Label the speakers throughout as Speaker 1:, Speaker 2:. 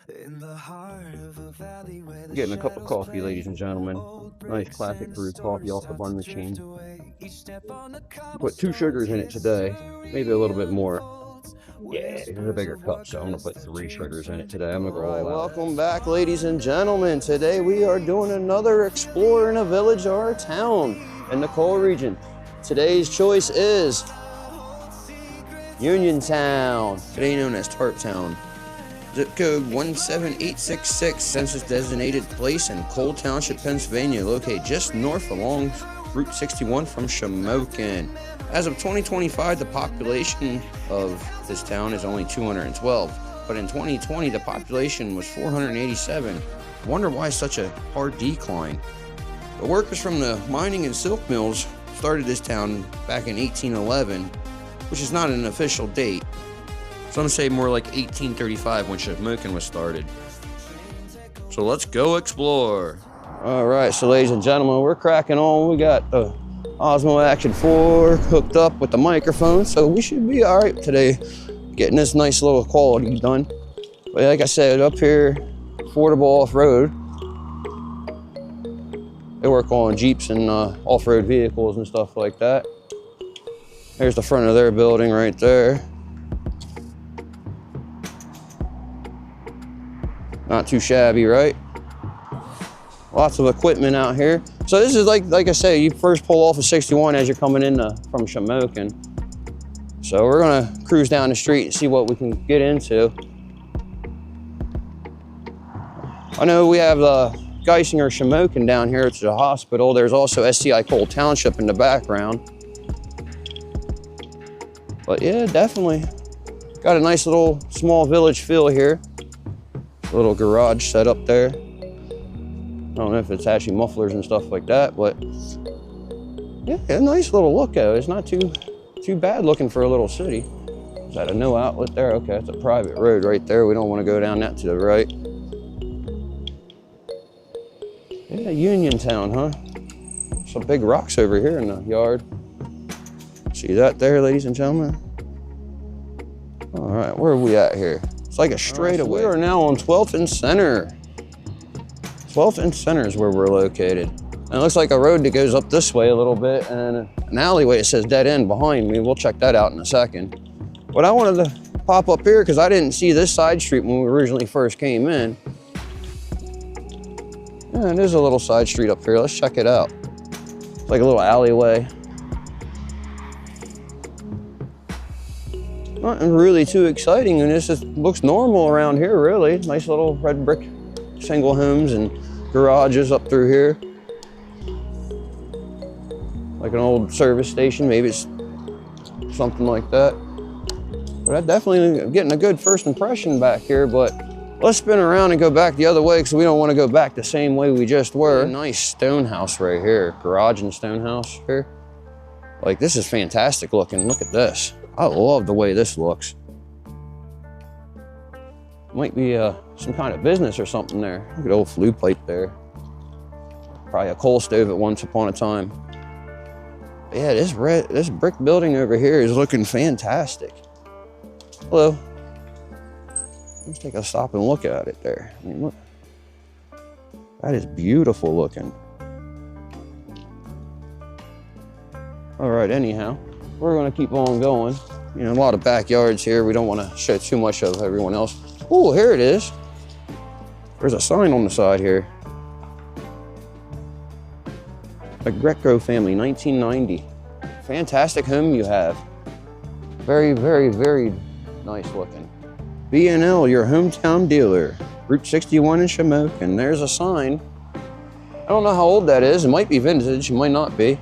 Speaker 1: Getting a cup of coffee, ladies and gentlemen. Nice classic brewed coffee off the bun machine. Put 2 sugars in it today, maybe a little bit more. Yeah, there's a bigger cup, so I'm gonna put 3 sugars in it today. I'm gonna go all out. Welcome back, ladies and gentlemen. Today we are doing another explore in a village or a town in the coal region. Today's choice is Uniontown, today known as Tharptown. Zip code 17866, census designated place in Cole Township, Pennsylvania, located just north along Route 61 from Shamokin. As of 2025, the population of this town is only 212, but in 2020, the population was 487. I wonder why such a hard decline. The workers from the mining and silk mills started this town back in 1811, which is not an official date. Some say more like 1835 when Shamokin was started. So let's go explore. All right, so ladies and gentlemen, we're cracking on. We got the Osmo Action 4 hooked up with the microphone, so we should be all right today, getting this nice little quality done. But like I said, up here, affordable off-road. They work on Jeeps and off-road vehicles and stuff like that. There's the front of their building right there. Not too shabby, right? Lots of equipment out here. So this is like I say, you first pull off of 61 as you're coming in from Shamokin. So we're gonna cruise down the street and see what we can get into. I know we have the Geisinger Shamokin down here to the hospital. There's also SCI Cole Township in the background. But yeah, definitely got a nice little small village feel here. Little garage set up there. I don't know if it's actually mufflers and stuff like that, but yeah, a nice little look though. It's not too bad looking for a little city. Is that a no outlet there? Okay, it's a private road right there. We don't want to go down that to the right. Yeah, Uniontown, huh? Some big rocks over here in the yard. See that there, ladies and gentlemen? All right, where are we at here? It's like a straightaway. We are now on 12th and Center. 12th and Center is where we're located. And it looks like a road that goes up this way a little bit and an alleyway that says dead end behind me. We'll check that out in a second. But I wanted to pop up here because I didn't see this side street when we originally first came in. Yeah, there's a little side street up here. Let's check it out. It's like a little alleyway. Nothing really too exciting, and this just looks normal around here, really. Nice little red brick single homes and garages up through here. Like an old service station, maybe it's something like that. But I definitely am getting a good first impression back here, but let's spin around and go back the other way because we don't want to go back the same way we just were. A nice stone house right here, garage and stone house here. Like, this is fantastic looking. Look at this. I love the way this looks. Might be some kind of business or something there. Look at the old flue pipe there. Probably a coal stove at once upon a time. But yeah, this brick building over here is looking fantastic. Hello. Let's take a stop and look at it there. I mean, look. That is beautiful looking. All right, anyhow. We're gonna keep on going. You know, a lot of backyards here. We don't want to show too much of everyone else. Oh, here it is. There's a sign on the side here. A Greco family, 1990. Fantastic home you have. Very, very, very nice looking. B&L, your hometown dealer. Route 61 in Shamokin. There's a sign. I don't know how old that is. It might be vintage, it might not be.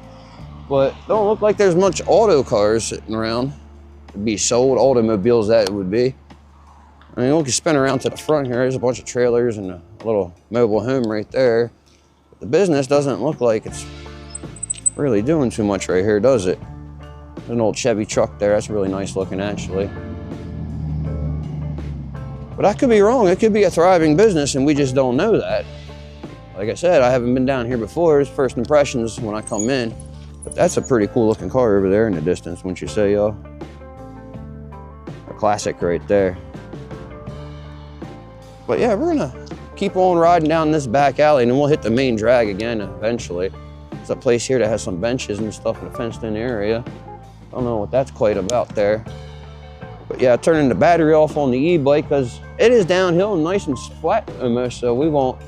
Speaker 1: But don't look like there's much auto cars sitting around. It'd be sold, automobiles that it would be. I mean, we can spin around to the front here. There's a bunch of trailers and a little mobile home right there. But the business doesn't look like it's really doing too much right here, does it? There's an old Chevy truck there. That's really nice looking, actually. But I could be wrong. It could be a thriving business and we just don't know that. Like I said, I haven't been down here before. It's first impressions when I come in. But that's a pretty cool looking car over there in the distance, wouldn't you say, y'all? A classic right there. But yeah, we're gonna keep on riding down this back alley and then we'll hit the main drag again eventually. There's a place here that has some benches and stuff in a fenced in area. I don't know what that's quite about there. But yeah, turning the battery off on the e-bike because it is downhill and nice and flat almost, so we won't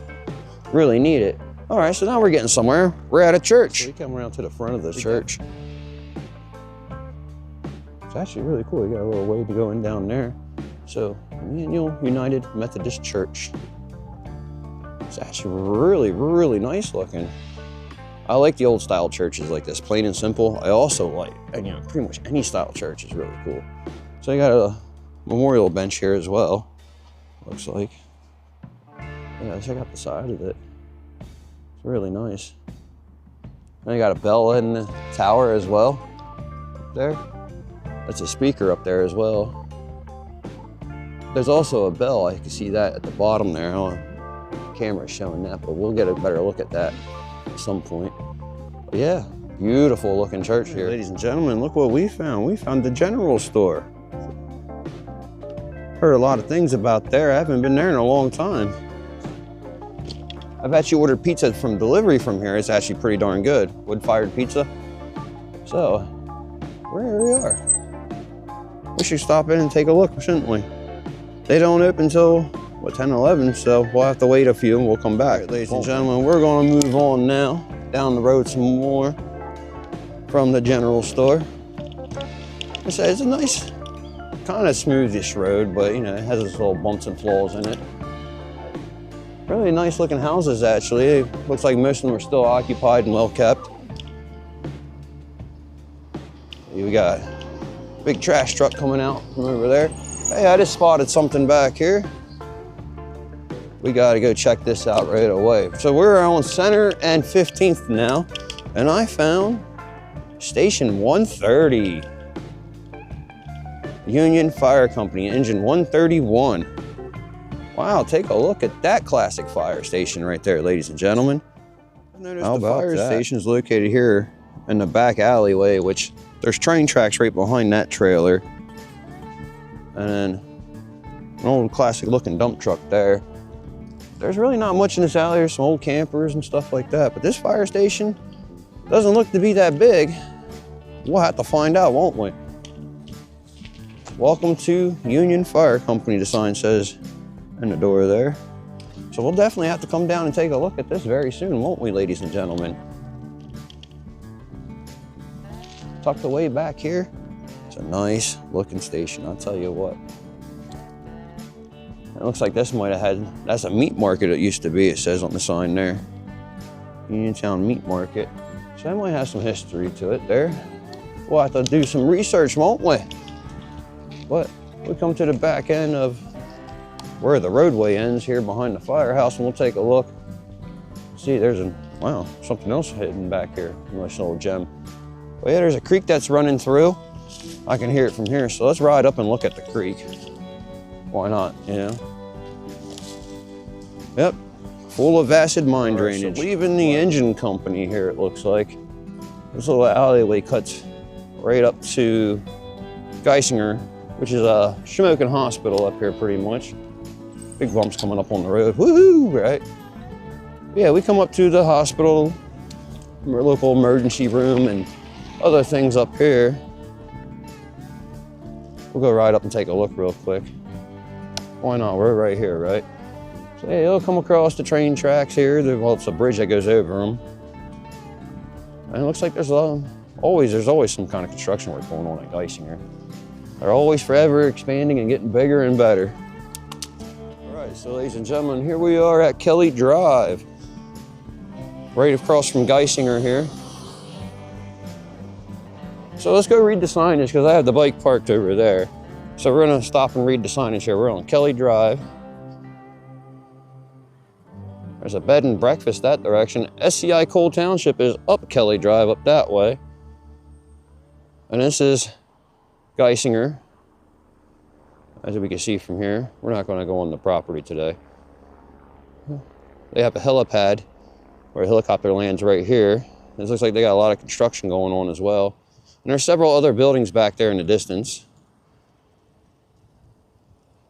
Speaker 1: really need it. All right, so now we're getting somewhere. We're at a church. So we come around to the front of the church. It's actually really cool. You got a little way to go in down there. So, Emmanuel United Methodist Church. It's actually really, really nice looking. I like the old style churches like this, plain and simple. I also like, and pretty much any style church is really cool. So you got a memorial bench here as well, looks like. Yeah, check out the side of it. It's really nice. And you got a bell in the tower as well, up there. That's a speaker up there as well. There's also a bell, I can see that at the bottom there. The camera's showing that, but we'll get a better look at that at some point. But yeah, beautiful looking church here. Ladies and gentlemen, look what we found. We found the general store. Heard a lot of things about there. I haven't been there in a long time. I've actually ordered pizza from delivery from here. It's actually pretty darn good. Wood-fired pizza. So, here we are. We should stop in and take a look, shouldn't we? They don't open until, what, 10, 11, so we'll have to wait a few and we'll come back. Right, ladies and gentlemen, we're gonna move on now, down the road some more from the general store. I say it's a nice, kind of smoothish road, but it has its little bumps and flaws in it. Really nice looking houses, actually. It looks like most of them are still occupied and well kept. We got a big trash truck coming out from over there. Hey, I just spotted something back here. We gotta go check this out right away. So we're on Center and 15th now, and I found Station 130. Union Fire Company, engine 131. Wow, take a look at that classic fire station right there, ladies and gentlemen. I've noticed the fire station is located here in the back alleyway, which there's train tracks right behind that trailer. And then an old classic looking dump truck there. There's really not much in this alley. There's some old campers and stuff like that. But this fire station doesn't look to be that big. We'll have to find out, won't we? Welcome to Union Fire Company, the sign says in the door there. So we'll definitely have to come down and take a look at this very soon, won't we, ladies and gentlemen? Tucked away back here. It's a nice looking station, I'll tell you what. It looks like this might have had, that's a meat market it used to be, it says on the sign there. Uniontown Meat Market. So that might have some history to it there. We'll have to do some research, won't we? But we come to the back end of where the roadway ends here behind the firehouse, and we'll take a look. See, there's wow, something else hidden back here. Nice little gem. Well, yeah, there's a creek that's running through. I can hear it from here, so let's ride up and look at the creek. Why not, Yep, full of acid mine drainage. So leaving the engine company here, it looks like. This little alleyway cuts right up to Geisinger, which is a smoking hospital up here pretty much. Big bumps coming up on the road, woohoo, right? Yeah, we come up to the hospital, our local emergency room and other things up here. We'll go right up and take a look real quick. Why not? We're right here, right? So yeah, you'll come across the train tracks here. Well, it's a bridge that goes over them. And it looks like there's always some kind of construction work going on at Geisinger. They're always forever expanding and getting bigger and better. All right, so ladies and gentlemen, here we are at Kelly Drive. Right across from Geisinger here. So let's go read the signage because I have the bike parked over there. So we're gonna stop and read the signage here. We're on Kelly Drive. There's a bed and breakfast that direction. SCI Cole Township is up Kelly Drive, up that way. And this is Geisinger, as we can see from here. We're not gonna go on the property today. They have a helipad where a helicopter lands right here. This looks like they got a lot of construction going on as well. And there's several other buildings back there in the distance.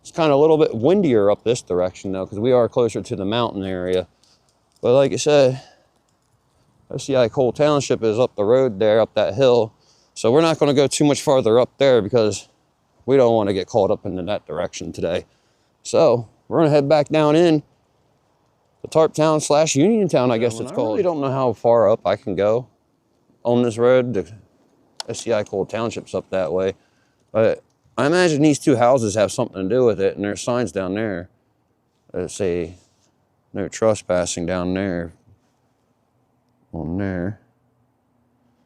Speaker 1: It's kind of a little bit windier up this direction though, because we are closer to the mountain area. But like I said, SCI Cole Township is up the road there, up that hill. So we're not going to go too much farther up there because we don't want to get caught up into that direction today. So we're going to head back down in the Tharptown / Uniontown, I guess it's called. I really don't know how far up I can go on this road. The SCI Cole Township's up that way. But I imagine these two houses have something to do with it, and there's signs down there that say no trespassing down there, on there.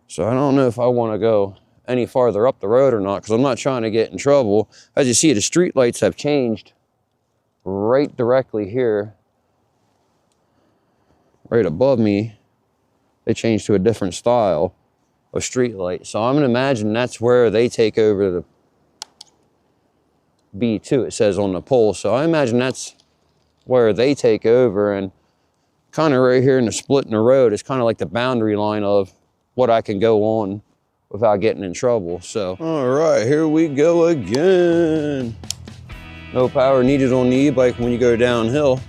Speaker 1: So I don't know if I want to go any farther up the road or not, because I'm not trying to get in trouble. As you see, the street lights have changed right directly here. Right above me, they changed to a different style of street light. So I'm going to imagine that's where they take over the B2, it says on the pole. So I imagine that's where they take over, and kind of right here in the split in the road is kind of like the boundary line of what I can go on without getting in trouble. So, all right, here we go again. No power needed on the e-bike when you go downhill.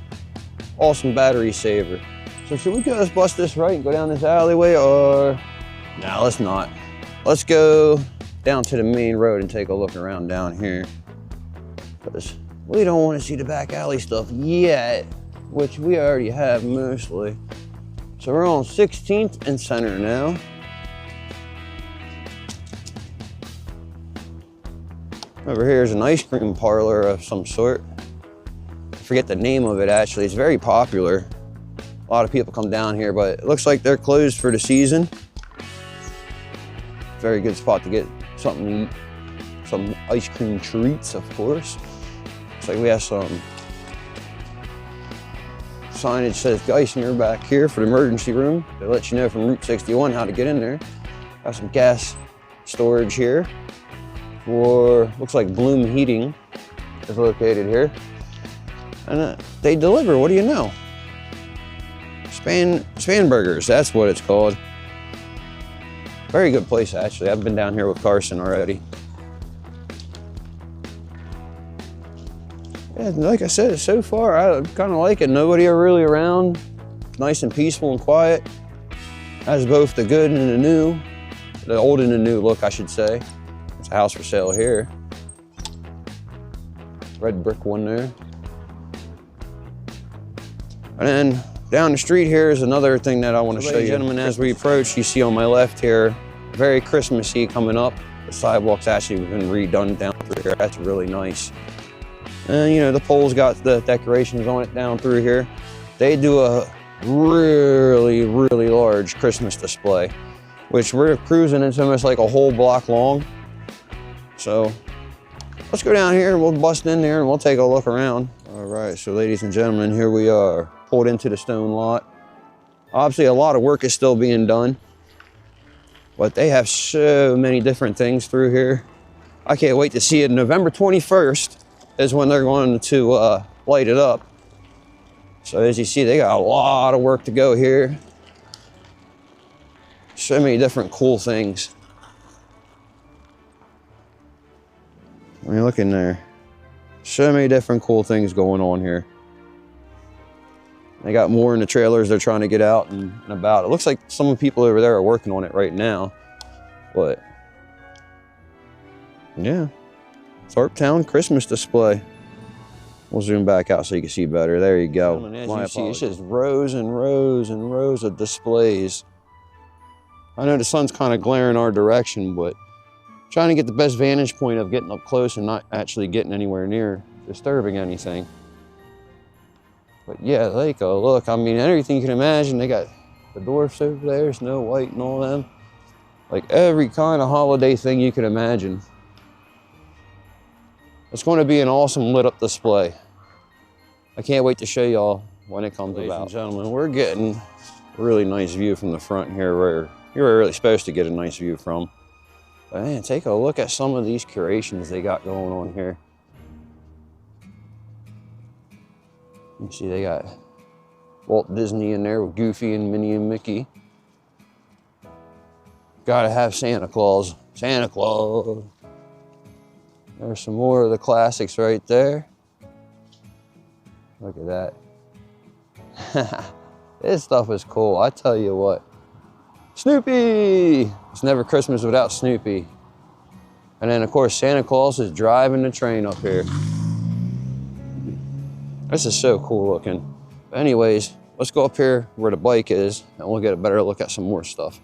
Speaker 1: Awesome battery saver. So should we just bust this right and go down this alleyway, or? No, let's not. Let's go down to the main road and take a look around down here, because we don't want to see the back alley stuff yet, which we already have mostly. So we're on 16th and Center now. Over here is an ice cream parlor of some sort. I forget the name of it actually. It's very popular. A lot of people come down here, but it looks like they're closed for the season. Very good spot to get something to eat. Some ice cream treats, of course. Looks like we have some signage says Geisinger back here for the emergency room. They let you know from Route 61 how to get in there. Got some gas storage here for, looks like Bloom Heating is located here. And they deliver, what do you know? Span Burgers, that's what it's called. Very good place, actually. I've been down here with Carson already. Yeah, like I said, so far, I kind of like it. Nobody are really around. Nice and peaceful and quiet. Has both the good and the new. The old and the new look, I should say. There's a house for sale here. Red brick one there. And then down the street here is another thing that I want to show you. Gentlemen, as we approach, you see on my left here, very Christmassy coming up. The sidewalk's actually been redone down through here. That's really nice. And you know, the pole's got the decorations on it down through here. They do a really, really large Christmas display, which we're cruising, it's almost like a whole block long. So let's go down here and we'll bust in there and we'll take a look around. All right, so ladies and gentlemen, here we are, pulled into the stone lot. Obviously a lot of work is still being done, but they have so many different things through here. I can't wait to see it. November 21st is when they're going to light it up. So as you see, they got a lot of work to go here. So many different cool things. When you look in there, so many different cool things going on here. They got more in the trailers they're trying to get out and about. It looks like some of the people over there are working on it right now. But yeah, Tharptown Christmas display. We'll zoom back out so you can see better. There you go. As you see, it's just rows and rows and rows of displays. I know the sun's kind of glaring our direction, but trying to get the best vantage point of getting up close and not actually getting anywhere near disturbing anything. But yeah, take a look. I mean, everything you can imagine. They got the dwarfs over there, Snow White and all them. Like every kind of holiday thing you can imagine. It's going to be an awesome lit up display. I can't wait to show y'all when it comes about. Ladies and gentlemen, we're getting a really nice view from the front here where you're really supposed to get a nice view from. But man, take a look at some of these curations they got going on here. You see they got Walt Disney in there with Goofy and Minnie and Mickey. Gotta have Santa Claus. Santa Claus. There's some more of the classics right there. Look at that. This stuff is cool, I tell you what. Snoopy! It's never Christmas without Snoopy. And then of course Santa Claus is driving the train up here. This is so cool looking. But anyways, let's go up here where the bike is and we'll get a better look at some more stuff.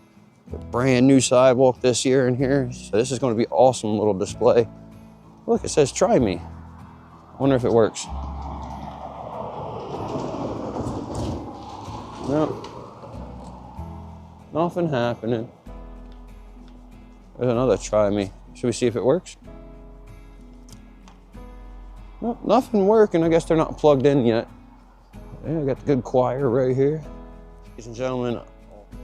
Speaker 1: A brand new sidewalk this year in here. So this is gonna be awesome little display. Look, it says try me. I wonder if it works. Nope. Nothing happening. There's another try me. Should we see if it works? Nope, nothing working. I guess they're not plugged in yet. Yeah, I got the good choir right here. Ladies and gentlemen,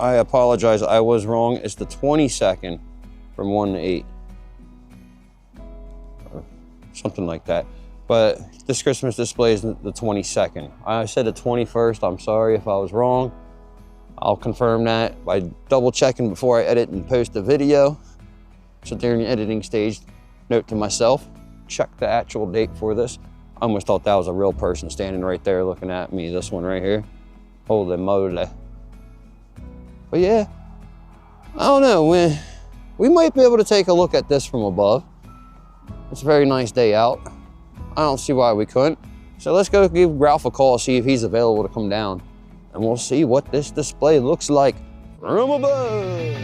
Speaker 1: I apologize. I was wrong. It's the 22nd from 1 to 8. Or something like that. But this Christmas display is the 22nd. I said the 21st. I'm sorry if I was wrong. I'll confirm that by double checking before I edit and post the video. So during the editing stage, note to myself, check the actual date for this. I almost thought that was a real person standing right there looking at me, this one right here. Holy moly. But yeah, I don't know, we might be able to take a look at this from above. It's a very nice day out. I don't see why we couldn't. So let's go give Ralph a call, see if he's available to come down. And we'll see what this display looks like from above.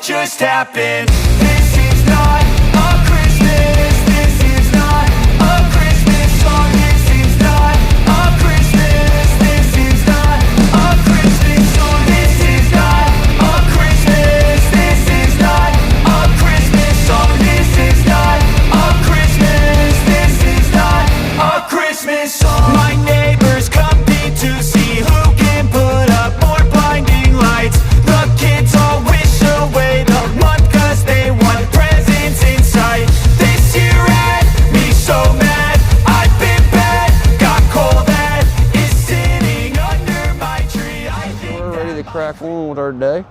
Speaker 2: Just happened. This is not a Christmas. This is not a Christmas song. This is not a Christmas. This is not a Christmas song. This is not a Christmas. This is not a Christmas song. This is not a Christmas. This is not a Christmas song. My neighbors compete to see who can put up more blinding lights. The kids all wish away the month 'cause they want presents in sight. This year had me so mad, I've been bad, got cold that is sitting under my tree.
Speaker 1: We're ready to crack on with our day.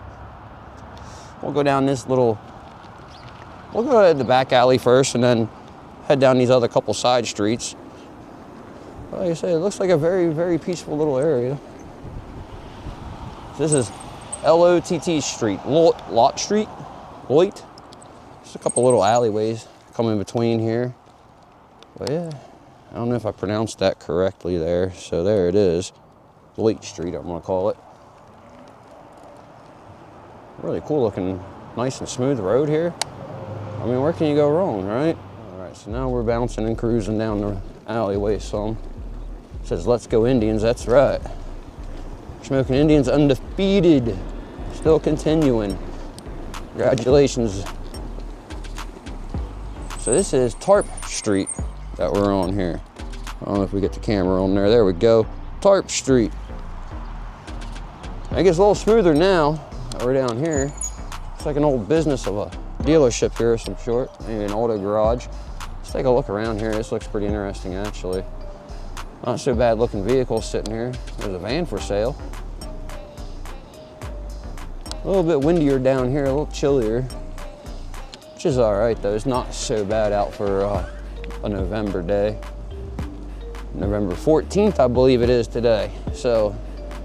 Speaker 1: We'll go down this little, we'll go to the back alley first and then head down these other couple side streets. Like I say, it looks like a very, very peaceful little area. This is L-O-T-T Street, Lot Street, Loit. Just a couple little alleyways come in between here. But yeah, I don't know if I pronounced that correctly there. So there it is, Loit Street, I'm gonna call it. Really cool looking, nice and smooth road here. I mean, where can you go wrong, right? All right, so now we're bouncing and cruising down the alleyway some. It says, let's go Indians, that's right. Smoking Indians undefeated. Still continuing. Congratulations. So this is Tarp Street that we're on here. I don't know if we get the camera on there. There we go. Tarp Street. It gets a little smoother now that we're down here. It's like an old business of a dealership here of some sort. Maybe an auto garage. Let's take a look around here. This looks pretty interesting actually. Not so bad looking vehicles sitting here. There's a van for sale. A little bit windier down here, a little chillier, which is all right though. It's not so bad out for a November day. November 14th, I believe it is today. So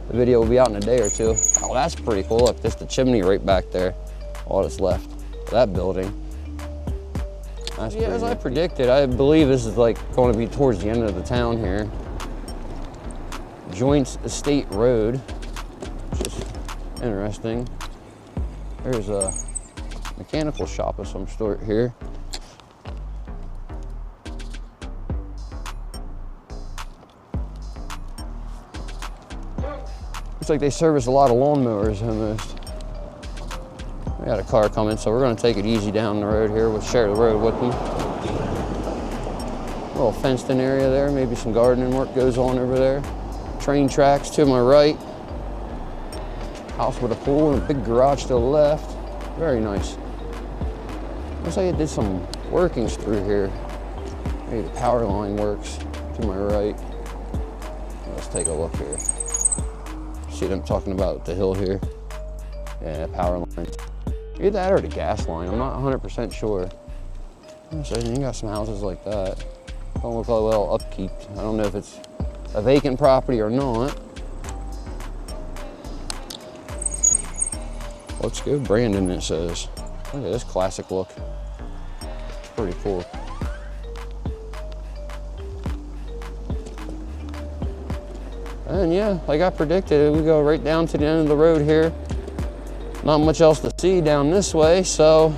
Speaker 1: the video will be out in a day or two. Oh, that's pretty cool. Look, there's the chimney right back there. All that's left of that building. That's yeah, as I predicted, I believe this is like going to be towards the end of the town here. Joint Estate Road, which is interesting. There's a mechanical shop of some sort here. Looks like they service a lot of lawnmowers almost. We got a car coming, so we're gonna take it easy down the road here. We'll share the road with them. A little fenced in area there, maybe some gardening work goes on over there. Train tracks to my right. House with a pool and a big garage to the left. Very nice. Looks like it did some workings through here. Maybe the power line works to my right. Let's take a look here. See what I'm talking about, the hill here? Yeah, power line. Either that or the gas line, I'm not 100% sure. So you got some houses like that. Don't look like well upkeep. I don't know if it's a vacant property or not. Let's go Brandon, it says. Look at this classic look. Pretty cool. And yeah, like I predicted, we go right down to the end of the road here. Not much else to see down this way, so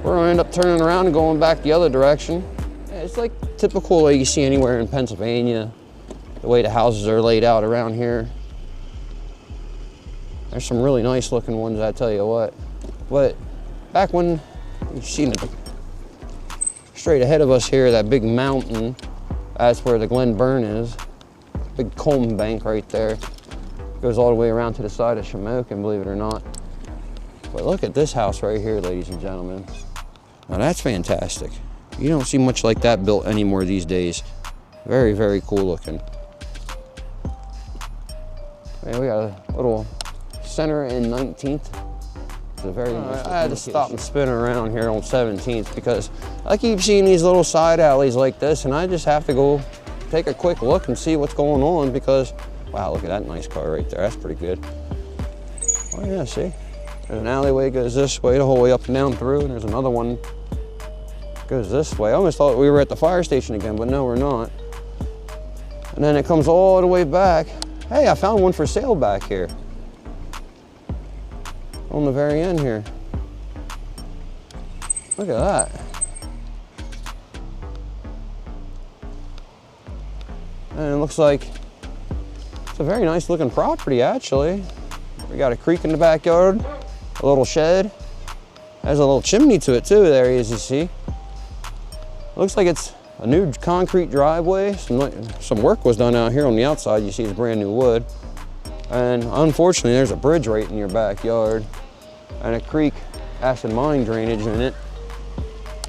Speaker 1: we're gonna end up turning around and going back the other direction. It's like typical like you see anywhere in Pennsylvania, the way the houses are laid out around here. There's some really nice looking ones, I tell you what. But back when you see straight ahead of us here, that big mountain, that's where the Glen Burn is. Big comb bank right there. Goes all the way around to the side of Shamokin, believe it or not. But look at this house right here, ladies and gentlemen. Now that's fantastic. You don't see much like that built anymore these days. Very, very cool looking. And we got a little center and 19th. It's a very nice I had to stop and spin around here on 17th because I keep seeing these little side alleys like this, and I just have to go take a quick look and see what's going on because, wow, look at that nice car right there. That's pretty good. Oh yeah, see? There's an alleyway goes this way, the whole way up and down through, and there's another one goes this way. I almost thought we were at the fire station again, but no, we're not. And then it comes all the way back. Hey, I found one for sale back here. On the very end here. Look at that. And it looks like it's a very nice looking property actually. We got a creek in the backyard, a little shed. There's a little chimney to it too there, as you see. Looks like it's a new concrete driveway. Some work was done out here on the outside. You see it's brand new wood. And unfortunately, there's a bridge right in your backyard and a creek, acid mine drainage in it.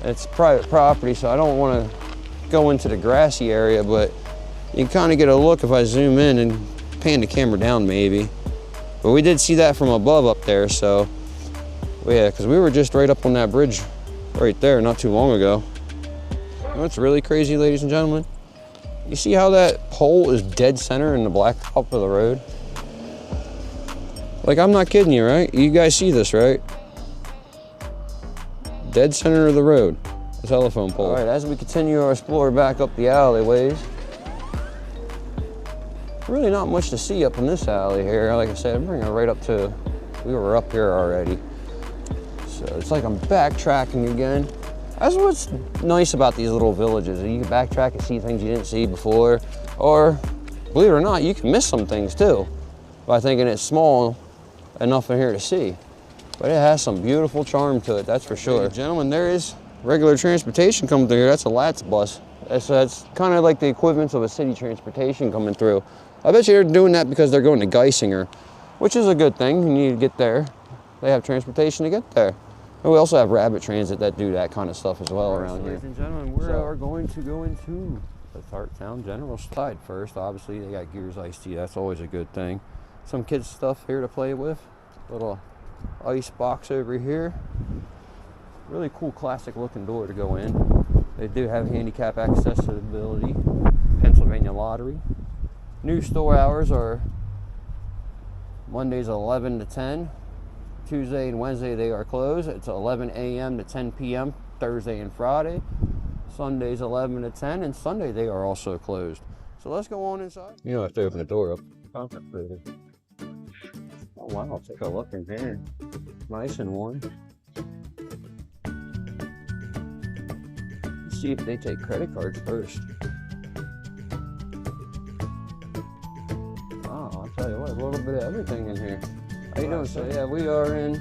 Speaker 1: It's private property, so I don't want to go into the grassy area, but you can kind of get a look if I zoom in and pan the camera down maybe. But we did see that from above up there, so yeah, because we were just right up on that bridge right there not too long ago. You know what's really crazy, ladies and gentlemen? You see how that pole is dead center in the blacktop of the road? Like, I'm not kidding you, right? You guys see this, right? Dead center of the road, the telephone pole. All right, as we continue our explore back up the alleyways, really not much to see up in this alley here. Like I said, I'm bringing it right up to, we were up here already. So it's like I'm backtracking again. That's what's nice about these little villages. You can backtrack and see things you didn't see before, or believe it or not, you can miss some things too by thinking it's small enough in here to see. But it has some beautiful charm to it, that's for sure. Gentlemen, there is regular transportation coming through here. That's a LATS bus. That's kind of like the equivalent of a city transportation coming through. I bet you they're doing that because they're going to Geisinger, which is a good thing. You need to get there. They have transportation to get there. And we also have Rabbit Transit that do that kind of stuff as well around here. Ladies and gentlemen, we are going to go into the Tharptown General side first. Obviously, they got Gears iced tea. That's always a good thing. Some kids stuff here to play with. Little ice box over here. Really cool classic looking door to go in. They do have handicap accessibility. Pennsylvania Lottery. New store hours are Mondays 11 to 10. Tuesday and Wednesday they are closed. It's 11 a.m. to 10 p.m. Thursday and Friday. Sundays 11 to 10, and Sunday they are also closed. So let's go on inside. You don't have to open the door up. Oh wow, take a look in here. Nice and warm. Let's see if they take credit cards first. Wow, I'll tell you what, a little bit of everything in here. How you doing, sir? Yeah, we are in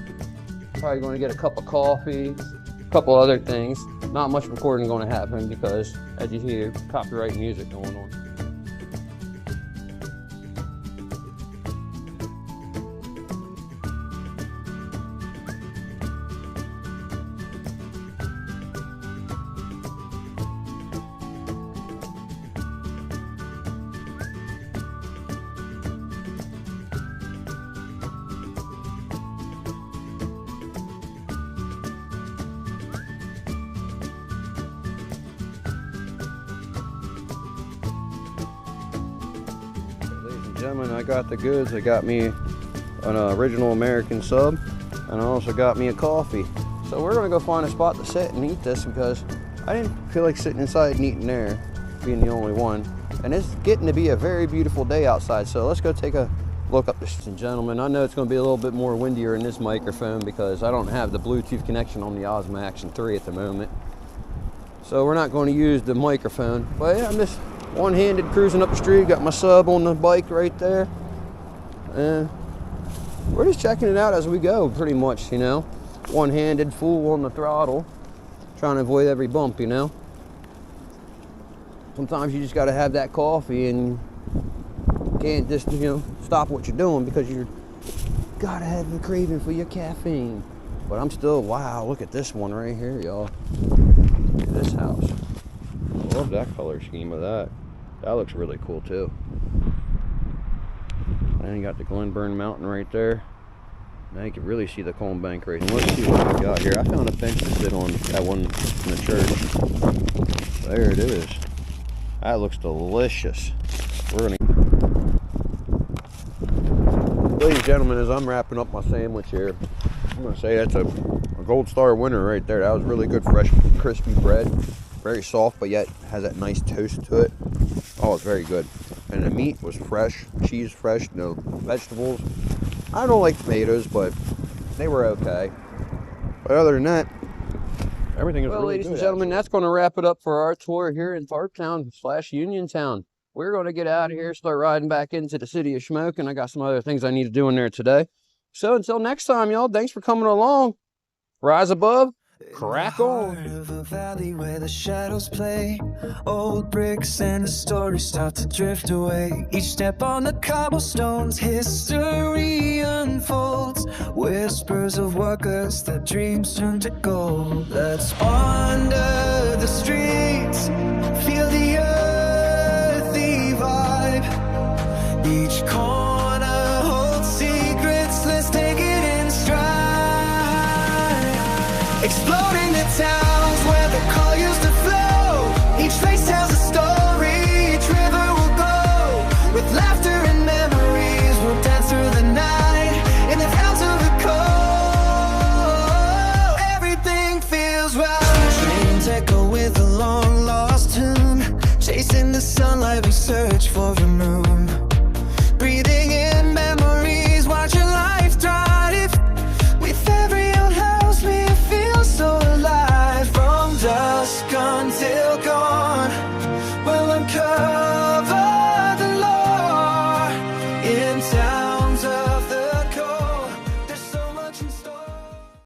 Speaker 1: Probably going to get a cup of coffee, a couple other things. Not much recording going to happen because, as you hear, copyright music going on. Gentlemen, I got the goods. I got me an original American sub, and I also got me a coffee. So we're gonna go find a spot to sit and eat this because I didn't feel like sitting inside and eating there, being the only one. And it's getting to be a very beautiful day outside, so let's go take a look up this. And gentlemen, I know it's gonna be a little bit more windier in this microphone because I don't have the Bluetooth connection on the Osmo Action 3 at the moment. So we're not going to use the microphone, but yeah, I'm just one-handed cruising up the street, got my sub on the bike right there, and we're just checking it out as we go, pretty much, you know. One-handed, full on the throttle, trying to avoid every bump, you know. Sometimes you just got to have that coffee and you can't just, you know, stop what you're doing because you gotta have the craving for your caffeine. But I'm still, wow, look at this one right here, y'all. Look at this house. I love that color scheme of that. That looks really cool too. And you got the Glenburn Mountain right there. Now you can really see the Colm Bank right here. Let's see what we got here. I found a bench to sit on, that one in the church. There it is. That looks delicious. We're gonna... Ladies and gentlemen, as I'm wrapping up my sandwich here, I'm gonna say that's a gold star winner right there. That was really good, fresh, crispy bread. Very soft, but yet has that nice toast to it. Oh, it's very good. And the meat was fresh, cheese fresh, no vegetables. I don't like tomatoes, but they were okay. But other than that, everything is really good. Well, ladies and gentlemen, that's going to wrap it up for our tour here in Tharptown / Uniontown. We're going to get out of here, start riding back into the city of Smoke, and I got some other things I need to do in there today. So until next time, y'all, thanks for coming along. Rise above. Crack on. Of a valley where the shadows play, old bricks and the stories start to drift away. Each step on the cobblestones, history unfolds. Whispers of workers, their dreams turn to gold. Let's wander the streets, feel the earthy vibe. Each corner holds secrets, let's take it in stride. Exploring the towns where the call used to flow. Each face tells a story, each river will go. With laughter and memories, we'll dance through the night in the towns of the cold. Everything feels right. Trains echo with a long lost tune. Chasing the sunlight, we search for the moon. Breathing in memories, watching life thrive. With every old house we feel so alive. From dusk until